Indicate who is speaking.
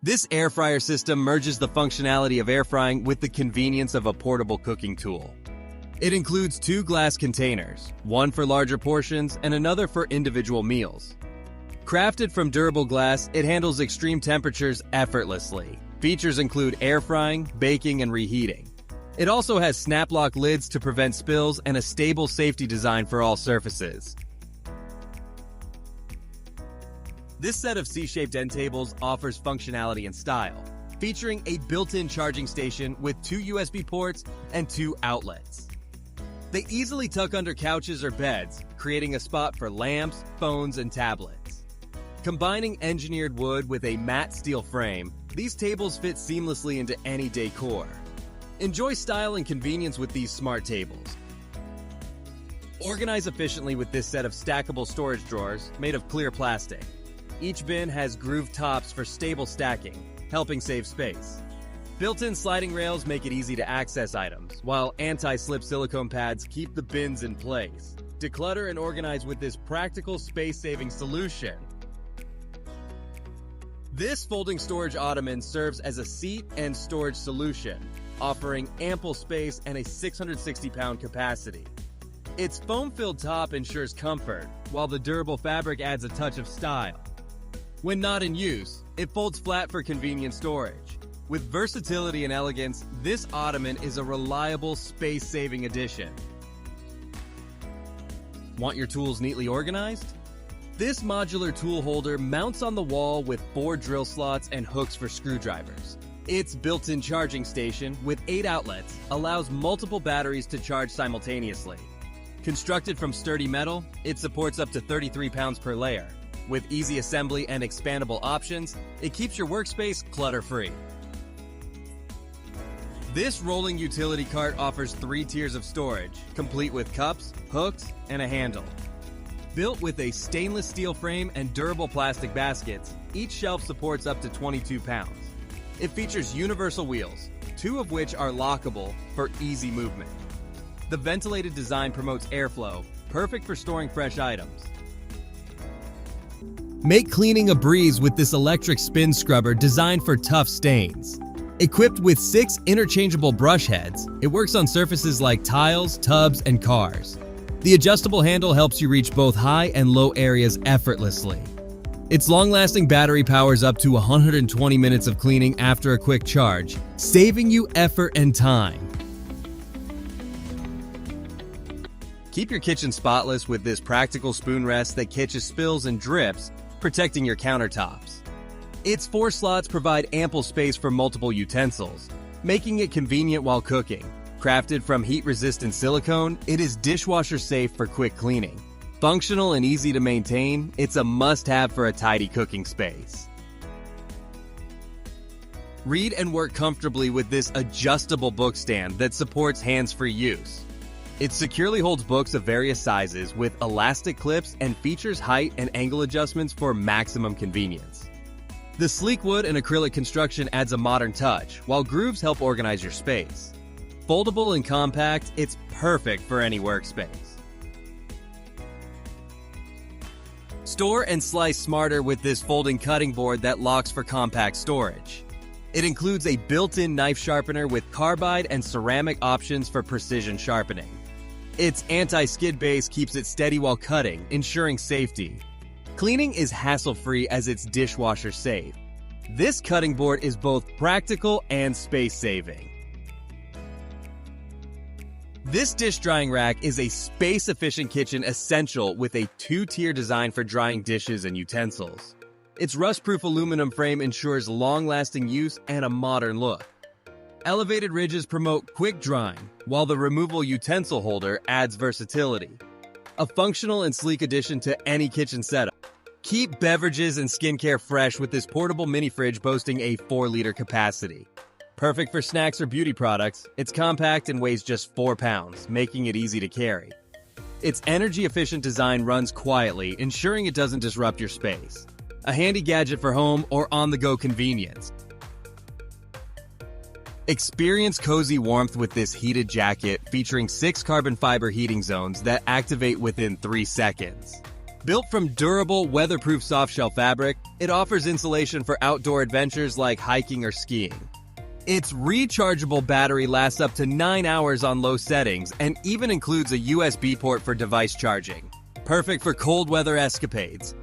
Speaker 1: This air fryer system merges the functionality of air frying with the convenience of a portable cooking tool. It includes 2 glass containers, one for larger portions and another for individual meals. Crafted from durable glass, it handles extreme temperatures effortlessly. Features include air frying, baking, and reheating. It also has snap-lock lids to prevent spills and a stable safety design for all surfaces. This set of C-shaped end tables offers functionality and style, featuring a built-in charging station with 2 USB ports and 2 outlets. They easily tuck under couches or beds, creating a spot for lamps, phones, and tablets. Combining engineered wood with a matte steel frame, these tables fit seamlessly into any decor. Enjoy style and convenience with these smart tables. Organize efficiently with this set of stackable storage drawers made of clear plastic. Each bin has grooved tops for stable stacking, helping save space. Built-in sliding rails make it easy to access items, while anti-slip silicone pads keep the bins in place. Declutter and organize with this practical space-saving solution. This folding storage ottoman serves as a seat and storage solution, offering ample space and a 660-pound capacity. Its foam-filled top ensures comfort, while the durable fabric adds a touch of style. When not in use, it folds flat for convenient storage. With versatility and elegance, this ottoman is a reliable, space-saving addition. Want your tools neatly organized? This modular tool holder mounts on the wall with 4 drill slots and hooks for screwdrivers. Its built-in charging station with 8 outlets allows multiple batteries to charge simultaneously. Constructed from sturdy metal, it supports up to 33 pounds per layer. With easy assembly and expandable options, it keeps your workspace clutter-free. This rolling utility cart offers 3 tiers of storage, complete with cups, hooks, and a handle. Built with a stainless steel frame and durable plastic baskets, each shelf supports up to 22 pounds. It features universal wheels, 2 of which are lockable for easy movement. The ventilated design promotes airflow, perfect for storing fresh items. Make cleaning a breeze with this electric spin scrubber designed for tough stains. Equipped with 6 interchangeable brush heads, it works on surfaces like tiles, tubs, and cars. The adjustable handle helps you reach both high and low areas effortlessly. Its long-lasting battery powers up to 120 minutes of cleaning after a quick charge, saving you effort and time. Keep your kitchen spotless with this practical spoon rest that catches spills and drips, protecting your countertops. Its 4 slots provide ample space for multiple utensils, making it convenient while cooking. Crafted from heat-resistant silicone, it is dishwasher safe for quick cleaning. Functional and easy to maintain, it's a must-have for a tidy cooking space. Read and work comfortably with this adjustable book stand that supports hands-free use. It securely holds books of various sizes with elastic clips and features height and angle adjustments for maximum convenience. The sleek wood and acrylic construction adds a modern touch, while grooves help organize your space. Foldable and compact, it's perfect for any workspace. Store and slice smarter with this folding cutting board that locks for compact storage. It includes a built-in knife sharpener with carbide and ceramic options for precision sharpening. Its anti-skid base keeps it steady while cutting, ensuring safety. Cleaning is hassle-free as it's dishwasher safe. This cutting board is both practical and space-saving. This dish drying rack is a space-efficient kitchen essential with a 2-tier design for drying dishes and utensils. Its rust-proof aluminum frame ensures long-lasting use and a modern look. Elevated ridges promote quick drying, while the removable utensil holder adds versatility. A functional and sleek addition to any kitchen setup. Keep beverages and skincare fresh with this portable mini fridge boasting a 4-liter capacity. Perfect for snacks or beauty products, it's compact and weighs just 4 pounds, making it easy to carry. Its energy-efficient design runs quietly, ensuring it doesn't disrupt your space. A handy gadget for home or on-the-go convenience. Experience cozy warmth with this heated jacket featuring 6 carbon fiber heating zones that activate within 3 seconds. Built from durable, weatherproof softshell fabric, it offers insulation for outdoor adventures like hiking or skiing. Its rechargeable battery lasts up to 9 hours on low settings and even includes a USB port for device charging. Perfect for cold weather escapades.